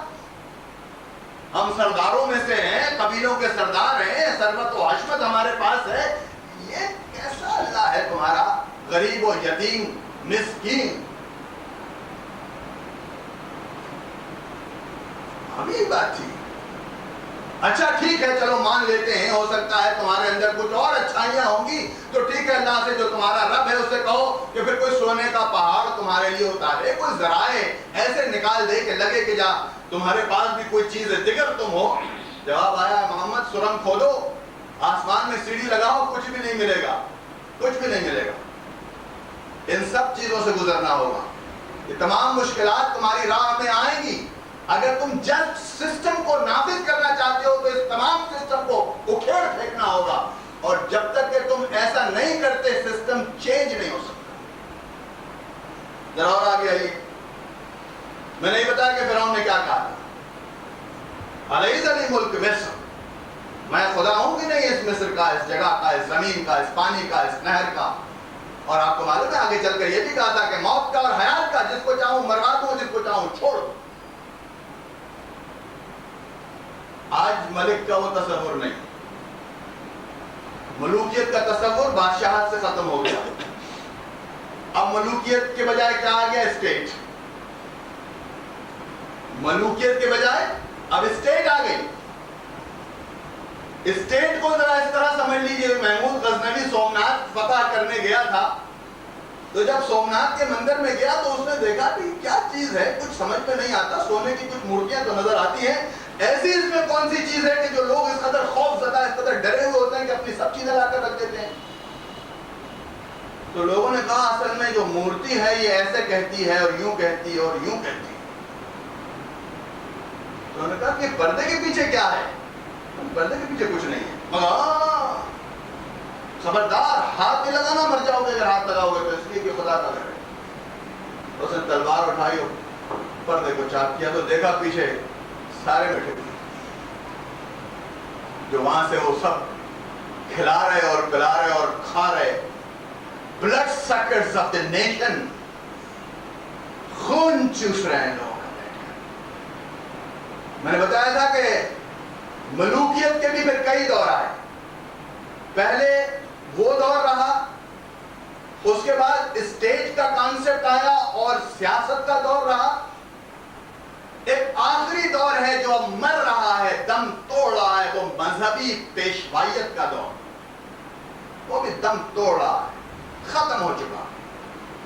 ہم سرداروں میں سے ہیں, قبیلوں کے سردار ہیں, ثروت و حشمت ہمارے پاس ہے. یہ کیسا اللہ ہے تمہارا غریب و یتیم مسکین. ابھی بات تھی. اچھا ٹھیک ہے چلو مان لیتے ہیں, ہو سکتا ہے تمہارے اندر کچھ اور اچھائیاں ہوں گی, تو ٹھیک ہے اللہ سے جو تمہارا رب ہے اس سے کہو کہ پھر کوئی سونے کا پہاڑ تمہارے لیے اتارے, کوئی ذرائع ایسے نکال دے کہ لگے کہ جا تمہارے پاس بھی کوئی چیز ہے دیگر تم ہو. جواب آیا محمد سرنگ کھودو, آسمان میں سیڑھی لگاؤ, کچھ بھی نہیں ملے گا, کچھ بھی نہیں ملے گا. ان سب چیزوں سے گزرنا ہوگا. یہ تمام مشکلات تمہاری راہ میں آئیں گی. اگر تم جسٹ سسٹم کو نافذ کرنا چاہتے ہو تو اس تمام سسٹم کو اکھیڑ پھینکنا ہوگا. اور جب تک کہ تم ایسا نہیں کرتے سسٹم چینج نہیں ہو سکتا. ذرا اور آگے آئیے. میں نہیں بتایا کہ فرعون نے کیا کہا تھا, الیس لی ملک مصر, میں خدا ہوں کہ نہیں اس مصر کا, اس جگہ کا, اس زمین کا, اس پانی کا, اس نہر کا. اور آپ کو معلوم ہے آگے چل کر یہ بھی کہا تھا کہ موت کا اور حیات کا, جس کو چاہوں مروا دوں, جس کو چاہوں چھوڑ دوں. آج ملک کا وہ تصور نہیں, ملوکیت کا تصور بادشاہت سے ختم ہو گیا. اب ملوکیت کے بجائے کیا آ گیا؟ اسٹیٹ. ملوکیت کے بجائے اب اسٹیٹ آ گئی. اسٹیٹ کو ذرا اس طرح سمجھ لیجئے, محمود غزنوی سومناتھ فتح کرنے گیا تھا تو جب سومناتھ کے مندر میں گیا تو اس نے دیکھا کہ کیا چیز ہے, کچھ سمجھ میں نہیں آتا, سونے کی کچھ مورتیاں تو نظر آتی ہیں, ایسی اس میں کون سی چیز ہے کہ جو لوگ اس قدر خوف زدہ, اس قدر ڈرے ہوئے ہوتے ہیں کہ اپنی سب چیزیں لا کر رکھ دیتے ہیں. تو لوگوں نے کہا اصل میں جو مورتی ہے یہ ایسے کہتی ہے اور یوں کہتی ہے اور یوں کہتی ہے. تو انہوں نے کہا کہ پردے کے پیچھے کیا ہے؟ پردے کے پیچھے کچھ نہیں ہے, مگر خبردار ہاتھ نہیں لگانا, مر جاؤ گے اگر ہاتھ لگاؤ گے تو, اس لیے کہ خدا کا گھر ہے. اس نے تلوار اٹھائی اور پردے کو چاک کیا تو دیکھا پیچھے سارے بیٹھے ہوئے جو وہاں سے وہ سب کھلا رہے اور پلا رہے اور کھا رہے, بلڈ سکرز آف دا نیشن, خون چوس رہے ہیں لوگ. میں نے بتایا تھا کہ ملوکیت کے بھی پھر کئی دور آئے. پہلے وہ دور رہا, اس کے بعد اسٹیج کا کانسیپٹ آیا اور سیاست کا دور رہا. ایک آخری دور ہے جو اب مر رہا ہے, دم توڑ رہا ہے, وہ مذہبی پیشوائیت کا دور. وہ بھی دم توڑ رہا ہے, ختم ہو چکا.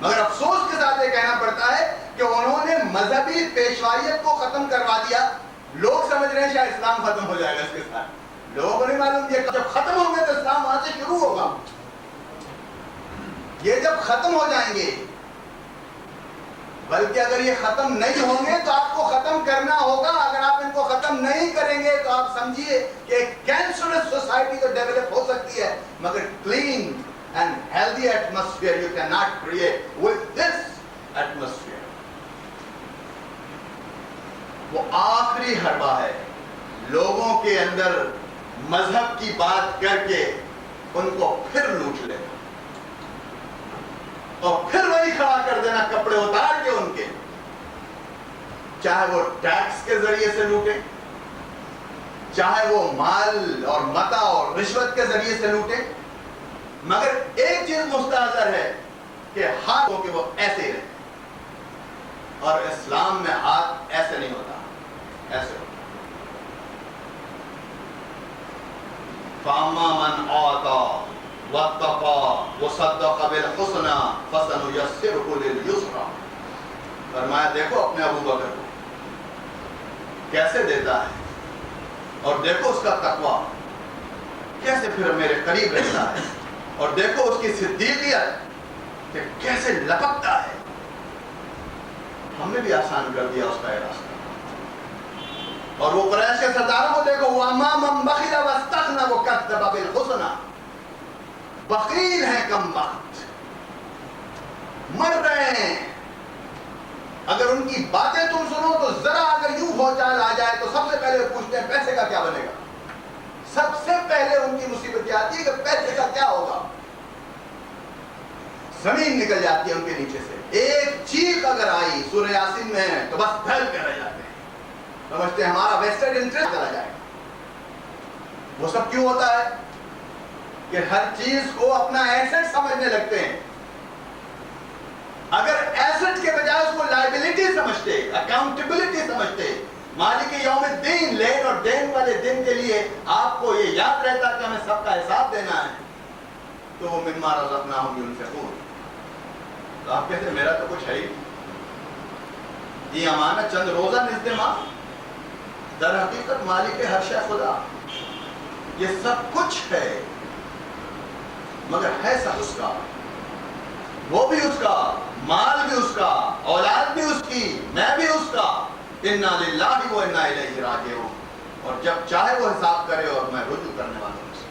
مگر افسوس کے ساتھ یہ کہنا پڑتا ہے کہ انہوں نے مذہبی پیشوائیت کو ختم کروا دیا. لوگ سمجھ رہے ہیں شاید اسلام ختم ہو جائے گا اس کے ساتھ. لوگوں کو نہیں معلوم یہ جب ختم ہوں گے تو اسلام وہاں سے شروع ہوگا. یہ جب ختم ہو جائیں گے, بلکہ اگر یہ ختم نہیں ہوں گے تو آپ کو ختم کرنا ہوگا. اگر آپ ان کو ختم نہیں کریں گے تو آپ سمجھیے کہ ایک کینسرس سوسائٹی تو ڈیولپ ہو سکتی ہے, مگر clean and healthy atmosphere you can not create with this atmosphere. وہ آخری حربہ ہے لوگوں کے اندر مذہب کی بات کر کے ان کو پھر لوٹ لینا اور پھر وہی کھڑا کر دینا کپڑے اتار کے ان کے, چاہے وہ ٹیکس کے ذریعے سے لوٹے, چاہے وہ مال اور متا اور رشوت کے ذریعے سے لوٹے. مگر ایک چیز مستحضر ہے کہ ہاتھ ہو کے وہ ایسے ہی رہے, اور اسلام میں ہاتھ ایسے نہیں ہوتا, ایسے ہوتا. فَأَمَّا مَنْ أَعْطَى وَاتَّقَى وَصَدَّقَ بِالْحُسْنَى فَسَنُيَسِّرُهُ لِلْيُسْرَى. فرمایا دیکھو اپنے ابو بکر کو کیسے دیتا ہے, اور دیکھو اس کا تقویٰ کیسے پھر میرے قریب رہتا ہے, اور دیکھو اس کی صدیقیت کہ کیسے لپکتا ہے. ہم نے بھی آسان کر دیا اس کا یہ راستہ. اور وہ قریش کے سرداروں کو دیکھو, وَأَمَّا مَنْ بَخِلَ وَاسْتَغْنَى وَكَذَّبَ بِالْحُسْنَى. بخیل ہیں کم وقت, مر رہے ہیں. اگر ان کی باتیں تم سنو تو ذرا اگر یوں بھوچال آ جائے تو سب سے پہلے پوچھتے ہیں پیسے کا کیا بنے گا. سب سے پہلے ان کی مصیبت یہ آتی ہے کہ پیسے کا کیا ہوگا. زمین نکل جاتی ہے ان کے نیچے سے. ایک چیخ اگر آئی سورہ یاسین میں تو بس پھیل کے رہ جاتے ہیں, سمجھتے ہیں ہمارا ویسٹڈ انٹرسٹ چلا جائے. وہ سب کیوں ہوتا ہے کہ ہر چیز کو اپنا ایسٹ سمجھنے لگتے ہیں. اگر ایسٹ کے بجائے اس کو لائبلٹی سمجھتے, اکاؤنٹیبلٹی سمجھتے, مالک یوم الدین, لین اور دین والے دن کے لیے آپ کو یہ یاد رہتا کہ ہمیں سب کا حساب دینا ہے, تو وہ مما رزقناہم ينفقون. تو آپ کہتے ہیں میرا تو کچھ ہے ہی, یہ امانت چند روزہ نزد ماں, در حقیقت مالک ہر شے خدا, یہ سب کچھ ہے مگر ہے سب اس کا. وہ بھی اس کا, مال بھی اس کا, اولاد بھی اس کی, میں بھی اس کا. انا للہ و انا الیہ راجعون. اور جب چاہے وہ حساب کرے اور میں رجوع کرنے والا ہوں سے.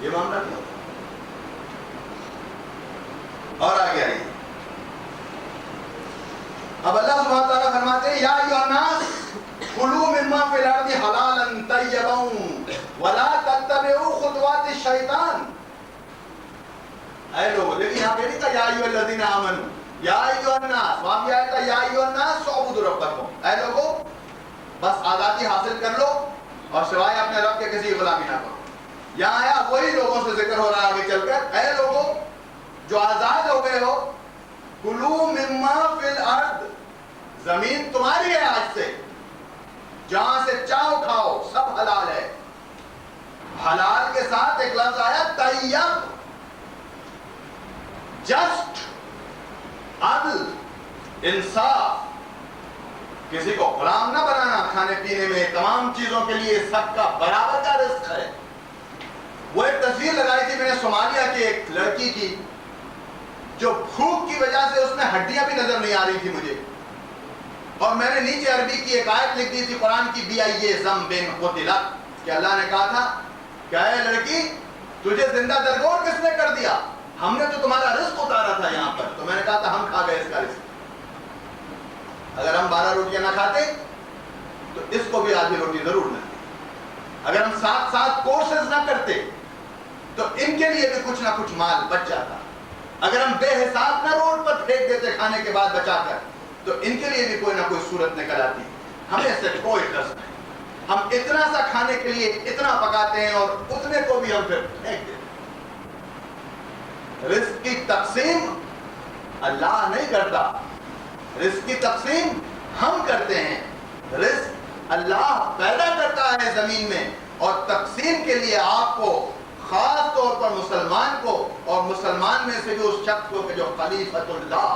یہ معاملہ نہیں ہوتا. اور آگے آئیے, اب اللہ سبحانہ تعالیٰ فرماتے ہیں یا ایھا الناس کلوا مما فی الارض حلالا طیبا ولا تتبعوا خطوات الشیطان. اے لوگوں, لیکن یہاں پہ نہیں کہا یا ایھا الذین آمنوا, یا ایھا الناس, وہاں بھی آیا تھا یا ایھا الناس اعبدوا ربکم. اے لوگوں بس آزادی حاصل کر لو اور سوائے اپنے رب کے کسی غلامی نہ کرو. یہاں آیا وہی لوگوں سے ذکر ہو رہا ہے آگے چل کر, اے لوگوں جو آزاد ہو گئے ہو, کلوا مما فی الارض, زمین تمہاری ہے آج سے, جہاں سے چاہو کھاؤ, سب حلال ہے. حلال کے ساتھ ایک لفظ آیا طیب, جسٹ عدل، انصاف، کسی کو غلام نہ بنانا، کھانے پینے میں تمام چیزوں کے لیے سب کا برابر کا رزق ہے۔ وہ ایک تصویر لگائی تھی میں نے صومالیہ کی ایک لڑکی کی، جو بھوک کی وجہ سے اس میں ہڈیاں بھی نظر نہیں آ رہی تھی مجھے، اور میں نے نیچے عربی کی ایک آیت لکھ دی تھی قرآن کی، بِأَيِّ ذَنبٍ قُتِلَتْ، کہ اللہ نے کہا تھا کہ اے لڑکی تجھے زندہ درگور کس نے کر دیا؟ ہم نے تو تمہارا رزق اتارا تھا یہاں پر۔ تو میں نے کہا تھا ہم کھا گئے اس کا رزق۔ اگر ہم 12 روٹیاں نہ کھاتے تو اس کو بھی آدھی روٹی ضرور ملتی۔ اگر ہم 7 کورسز نہ کرتے تو ان کے لیے بھی کچھ نہ کچھ مال بچ جاتا۔ اگر ہم بے حساب نہ روڈ پر پھینک دیتے کھانے کے بعد بچا کر تو ان کے لیے بھی کوئی نہ کوئی صورت نکل آتی۔ ہمیں اس سے کوئی قرض نہیں، ہم اتنا سا کھانے کے لیے اتنا پکاتے ہیں اور اتنے کو بھی ہم پھر پھینک دیتے۔ رزق کی تقسیم اللہ نہیں کرتا، رزق کی تقسیم ہم کرتے ہیں۔ رزق اللہ پیدا کرتا ہے زمین میں، اور تقسیم کے لیے آپ کو خاص طور پر مسلمان کو، اور مسلمان میں سے بھی اس شخص کو کہ جو خلیفۃ اللہ۔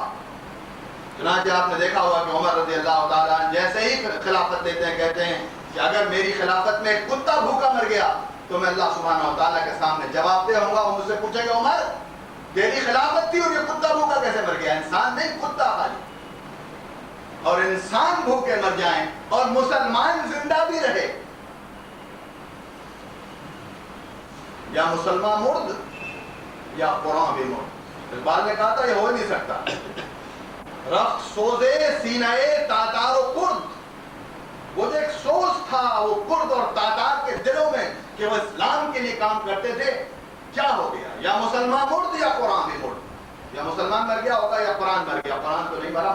چنانچہ آپ نے دیکھا ہوگا کہ عمر رضی اللہ تعالیٰ عنہ جیسے ہی خلافت دیتے ہیں کہتے ہیں کہ اگر میری خلافت میں ایک کتا بھوکا مر گیا تو میں اللہ سبحانہ و تعالیٰ کے سامنے جواب دہ ہوں گا۔ وہ مجھ سے پوچھیں گے عمر تیری خلافت تھی اور یہ کتا بھوکا کیسے مر گیا؟ انسان نہیں، کتا خالی۔ اور انسان بھوکے مر جائیں اور مسلمان زندہ بھی رہے، یا مسلمان مرد یا قرآن بھی مرد۔ اقبال نے کہا تھا یہ ہو ہی نہیں سکتا۔ رخت سوزے سینہ تاتار و کرد، وہ جو ایک سوز تھا وہ کرد اور تاتار کے دلوں میں کہ وہ اسلام کے لیے کام کرتے تھے، کیا ہو گیا؟ یا مسلمان مرد یا قرآن بھی مرد، یا مسلمان مر گیا ہوگا یا قرآن مر گیا۔ قرآن تو نہیں مرا۔